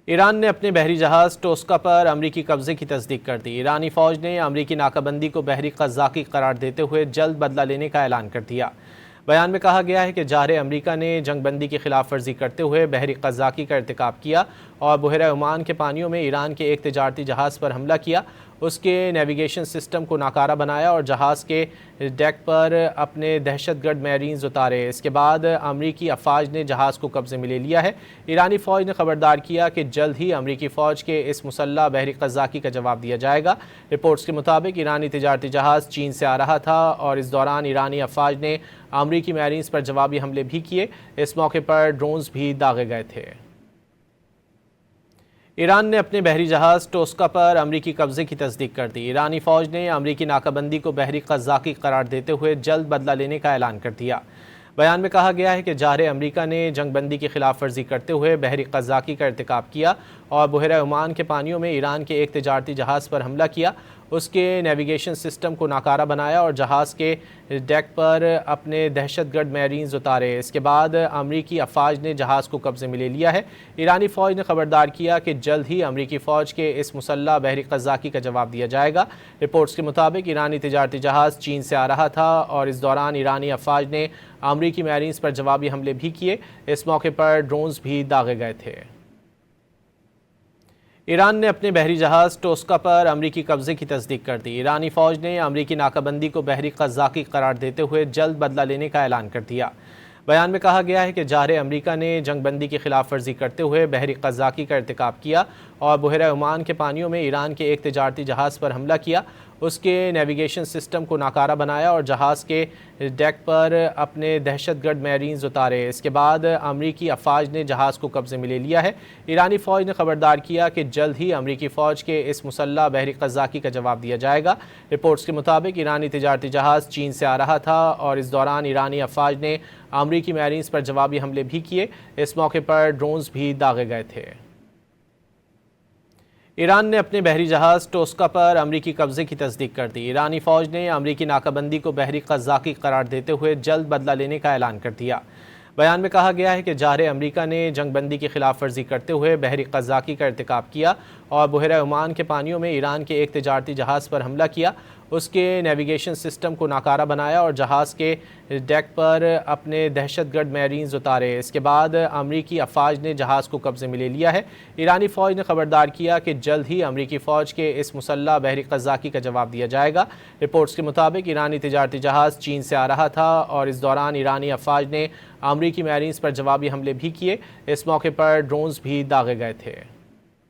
ایران نے اپنے بحری جہاز ٹوسکا پر امریکی قبضے کی تصدیق کر دی۔ ایرانی فوج نے امریکی ناکہ بندی کو بحری قزاقی قرار دیتے ہوئے جلد بدلہ لینے کا اعلان کر دیا۔ بیان میں کہا گیا ہے کہ جارحِ امریکہ نے جنگ بندی کی خلاف ورزی کرتے ہوئے بحری قزاقی کا ارتکاب کیا اور بحیرہ عمان کے پانیوں میں ایران کے ایک تجارتی جہاز پر حملہ کیا، اس کے نیویگیشن سسٹم کو ناکارہ بنایا اور جہاز کے ڈیک پر اپنے دہشت گرد میرینز اتارے۔ اس کے بعد امریکی افواج نے جہاز کو قبضے میں لے لیا ہے۔ ایرانی فوج نے خبردار کیا کہ جلد ہی امریکی فوج کے اس مسلح بحری قزاقی کا جواب دیا جائے گا۔ رپورٹس کے مطابق ایرانی تجارتی جہاز چین سے آ رہا تھا اور اس دوران ایرانی افواج نے امریکی میرینز پر جوابی حملے بھی کیے۔ اس موقع پر ڈرونز بھی داغے گئے تھے۔ ایران نے اپنے بحری جہاز ٹوسکا پر امریکی قبضے کی تصدیق کر دی۔ ایرانی فوج نے امریکی ناکہ بندی کو بحری قزاقی قرار دیتے ہوئے جلد بدلہ لینے کا اعلان کر دیا۔ بیان میں کہا گیا ہے کہ جارحِ امریکہ نے جنگ بندی کی خلاف ورزی کرتے ہوئے بحری قزاقی کا ارتکاب کیا اور بحیرہ عمان کے پانیوں میں ایران کے ایک تجارتی جہاز پر حملہ کیا، اس کے نیویگیشن سسٹم کو ناکارہ بنایا اور جہاز کے ڈیک پر اپنے دہشت گرد میرینز اتارے۔ اس کے بعد امریکی افواج نے جہاز کو قبضے میں لے لیا ہے۔ ایرانی فوج نے خبردار کیا کہ جلد ہی امریکی فوج کے اس مسلح بحری قزاقی کا جواب دیا جائے گا۔ رپورٹس کے مطابق ایرانی تجارتی جہاز چین سے آ رہا تھا اور اس دوران ایرانی افواج نے امریکی میرینز پر جوابی حملے بھی کیے۔ اس موقع پر ڈرونز بھی داغے گئے تھے۔ ایران نے اپنے بحری جہاز ٹوسکا پر امریکی قبضے کی تصدیق کر دی۔ ایرانی فوج نے امریکی ناکہ بندی کو بحری قزاقی قرار دیتے ہوئے جلد بدلہ لینے کا اعلان کر دیا۔ بیان میں کہا گیا ہے کہ جارحِ امریکہ نے جنگ بندی کی خلاف ورزی کرتے ہوئے بحری قزاقی کا ارتکاب کیا اور بحیرہ عمان کے پانیوں میں ایران کے ایک تجارتی جہاز پر حملہ کیا، اس کے نیویگیشن سسٹم کو ناکارہ بنایا اور جہاز کے ڈیک پر اپنے دہشت گرد میرینز اتارے۔ اس کے بعد امریکی افواج نے جہاز کو قبضے میں لے لیا ہے۔ ایرانی فوج نے خبردار کیا کہ جلد ہی امریکی فوج کے اس مسلح بحری قزاقی کا جواب دیا جائے گا۔ رپورٹس کے مطابق ایرانی تجارتی جہاز چین سے آ رہا تھا اور اس دوران ایرانی افواج نے امریکی میرینز پر جوابی حملے بھی کیے۔ اس موقع پر ڈرونز بھی داغے گئے تھے۔ ایران نے اپنے بحری جہاز ٹوسکا پر امریکی قبضے کی تصدیق کر دی۔ ایرانی فوج نے امریکی ناکہ بندی کو بحری قزاقی قرار دیتے ہوئے جلد بدلہ لینے کا اعلان کر دیا۔ بیان میں کہا گیا ہے کہ جارحِ امریکہ نے جنگ بندی کی خلاف ورزی کرتے ہوئے بحری قزاقی کا ارتکاب کیا اور بحیرہ عمان کے پانیوں میں ایران کے ایک تجارتی جہاز پر حملہ کیا، اس کے نیویگیشن سسٹم کو ناکارہ بنایا اور جہاز کے ڈیک پر اپنے دہشت گرد میرینز اتارے۔ اس کے بعد امریکی افواج نے جہاز کو قبضے میں لے لیا ہے۔ ایرانی فوج نے خبردار کیا کہ جلد ہی امریکی فوج کے اس مسلح بحری قزاقی کا جواب دیا جائے گا۔ رپورٹس کے مطابق ایرانی تجارتی جہاز چین سے آ رہا تھا اور اس دوران ایرانی افواج نے امریکی میرینز پر جوابی حملے بھی کیے۔ اس موقع پر ڈرونز بھی داغے گئے تھے۔